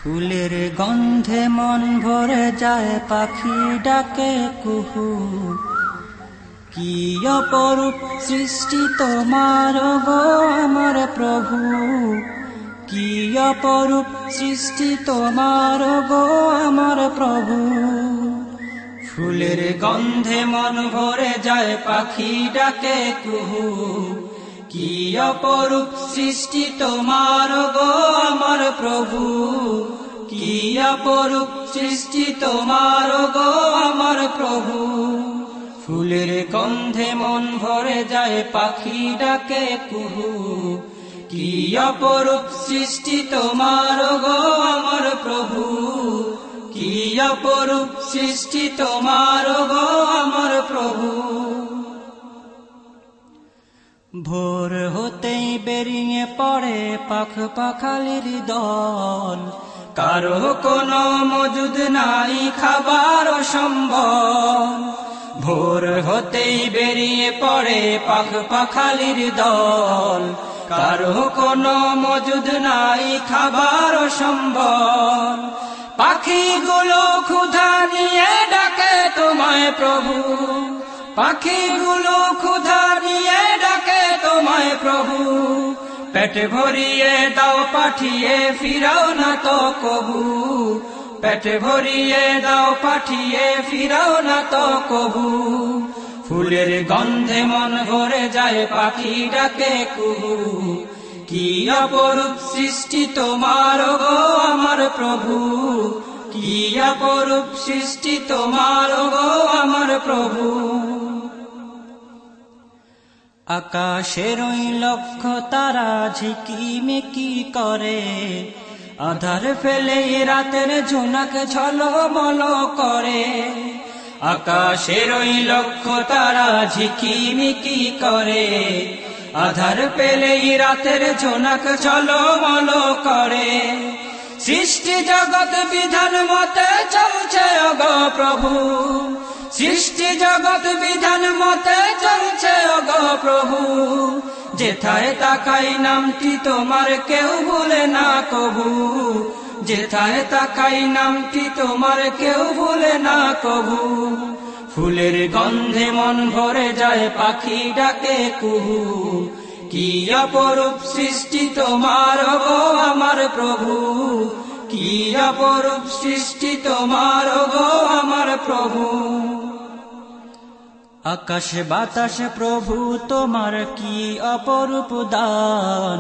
ফুলের গন্ধে মন ভরে যায়, পাখি ডাকে কুহু। কি অপরূপ সৃষ্টি তোমার গো আমার প্রভু, কি অপরূপ সৃষ্টি তোমার গো আমার প্রভু। ফুলের গন্ধে মন ভরে যায়, পাখি ডাকে কুহু। কি অপরূপ সৃষ্টি তোমার গো আমার প্রভু, কি অপরূপ সৃষ্টি তোমার গো আমার প্রভু। ফুলের গন্ধে মন ভরে যায়, পাখি ডাকে কুহু। কি অপরূপ সৃষ্টি তোমার গো আমার প্রভু, কি অপরূপ সৃষ্টি তোমার গো আমার প্রভু। ভোর হতেই বেরিয়ে পড়ে পাখ পাখালির দল, কারো কোনো মজুদ নাই খাবার সম্বল। ভোর হতেই বেরিয়ে পড়ে পাখ পাখালির দল, কারো কোনো মজুদ নাই খাবার সম্বল। পাখিগুলো ক্ষুধা নিয়ে ডাকে তোমায় প্রভু, পাখিগুলো ক্ষুধা নিয়ে ডাকে তোমায় প্রভু। পেট ভরিয়ে দাও পাঠিয়ে ফিরাও না তো কবু, পেট ভরিয়ে দাও পাঠিয়ে ফিরাও না তো কবু। ফুলের গন্ধে মন ভরে যায়, পাখি ডাকে কুহু। কি অপরূপ সৃষ্টি তোমার গো আমার প্রভু, কি অপরূপ সৃষ্টি তোমার গো আমার প্রভু। আকাশের ওই লক্ষ তারা ঝিকিমিকি করে, আধার ফেলে রাতের ঝুনক ঝলমল করে। আকাশের ওই লক্ষ তারা ঝিকিমিকি করে, আধার পেলে রাতের ঝুনক ঝলমল করে। সৃষ্টি জগৎ বিধান মতে চলছে ওগো প্রভু, সৃষ্টি জগৎ বিধান মতে চলছে ওগো প্রভু। যেথায় তাকাই নামটি তোমার কেউ ভুলে না কবু, যেথায় তাকাই নামটি তোমার কেউ ভুলে না কবু। ফুলের গন্ধে মন ভরে যায়, পাখি ডাকে কুহু। কি অপরূপ সৃষ্টি তোমার গো আমার প্রভু, কি অপরূপ সৃষ্টি তোমার গো আমার প্রভু। আকাশ বাতাস প্রভু তোমার কি অপরূপ দান,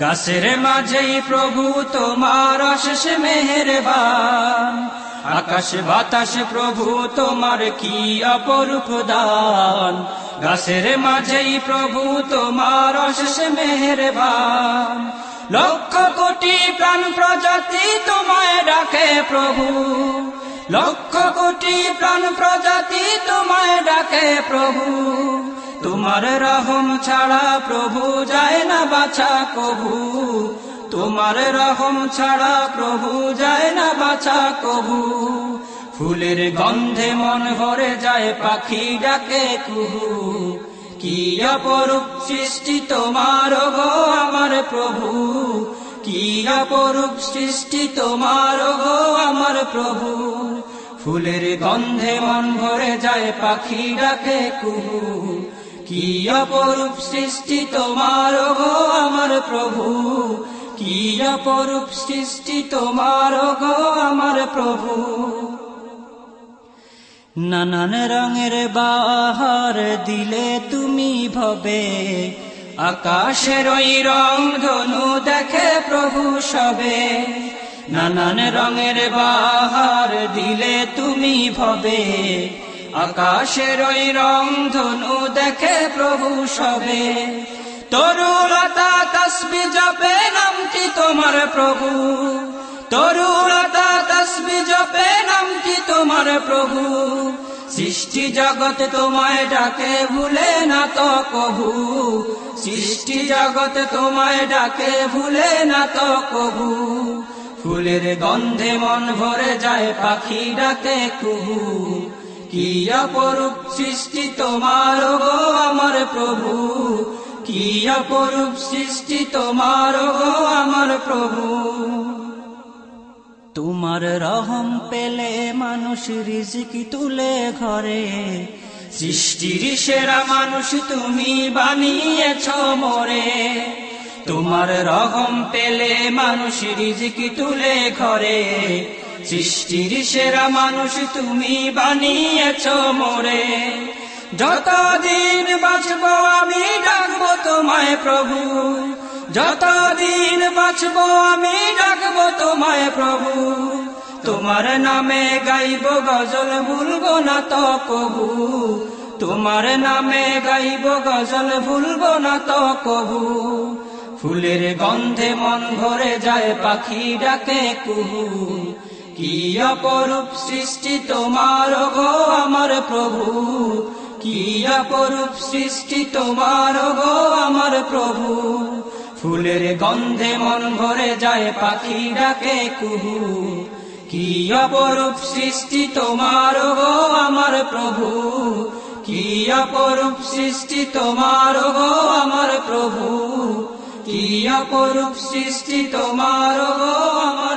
গাছের মাঝেই প্রভু তোমার অশেষ মেহেরবান। আকাশ বাতাস প্রভু তোমার কি অপরূপ দান, গাছের মাঝেই প্রভু তোমার অশেষ মেহেরবান। লক্ষ কোটি প্রাণ প্রজাতি তোমায় ডাকে প্রভু, লক্ষ কোটি প্রাণ প্রজাতি তোমায় ডাকে প্রভু। তোমার রহম ছাড়া প্রভু যায় না বাছা কভু, তোমার রহম ছাড়া প্রভু যায় না বাছা কভু। ফুলের গন্ধে মন ভরে যায়, পাখি ডাকে কুহু। কি অপরূপ সৃষ্টি তোমার গো আমার প্রভু, কি অপরূপ সৃষ্টি তোমার গো আমার প্রভু। ফুলের গন্ধে মন ভরে যায়, পাখি ডাকে কুহু। কি অপরূপ সৃষ্টি তোমার গো আমার প্রভু, কি অপরূপ সৃষ্টি তোমার গো আমার প্রভু। নানান রঙের বাহার দিলে তুমি ভবে, আকাশের ওই রং ধনু দেখে প্রভু সবে। নানান রঙের বাহার দিলে তুমি ভবে, আকাশের ওই রং ধনু দেখে প্রভু সবে। তরুলতা তসবি জপে নামটি তোমার প্রভু, তরুলতা তসবি জপে নামটি তোমার প্রভু। সৃষ্টি জগৎ তোমায় ডাকে ভুলে না তো কভু, সৃষ্টি জগৎ তোমায় ডাকে ভুলে না তো কভু। ফুলের গন্ধে মন ভরে যায়, পাখি ডাকে কুহু। কি অপরূপ সৃষ্টি তোমার গো আমার প্রভু, কি অপরূপ সৃষ্টি তোমার গো আমার প্রভু। তোমার রহম পেলে মানুষ রিজিক তুলে ঘরে, সৃষ্টির সেরা মানুষ তুমি বানিয়েছ মোরে। তোমার রহম পেলে মানুষ রিজিক তুলে ঘরে, সৃষ্টির সেরা মানুষ তুমি বানিয়েছ মোরে। যতদিন বাঁচবো আমি ডাকবো তোমায় প্রভু, যতদিন বাঁচবো আমি ডাকবো তোমায় প্রভু। তোমার নামে গাইব গজল ভুলবো না তো কবু, তোমার নামে গাইব গজল ভুলবো না তো কবু। ফুলের গন্ধে মন ভরে যায় পাখি ডাকে কুহু, কি অপরূপ সৃষ্টি তোমার গো আমার প্রভু, কি অপরূপ সৃষ্টি তোমার গো আমার প্রভু। ফুলের গন্ধে মন ভরে যায় পাখি ডাকে কুহু, কি অপরূপ সৃষ্টি তোমার গো আমার প্রভু, কি অপরূপ সৃষ্টি তোমার গো আমার প্রভু, কি অপরূপ সৃষ্টি তোমার গো আমার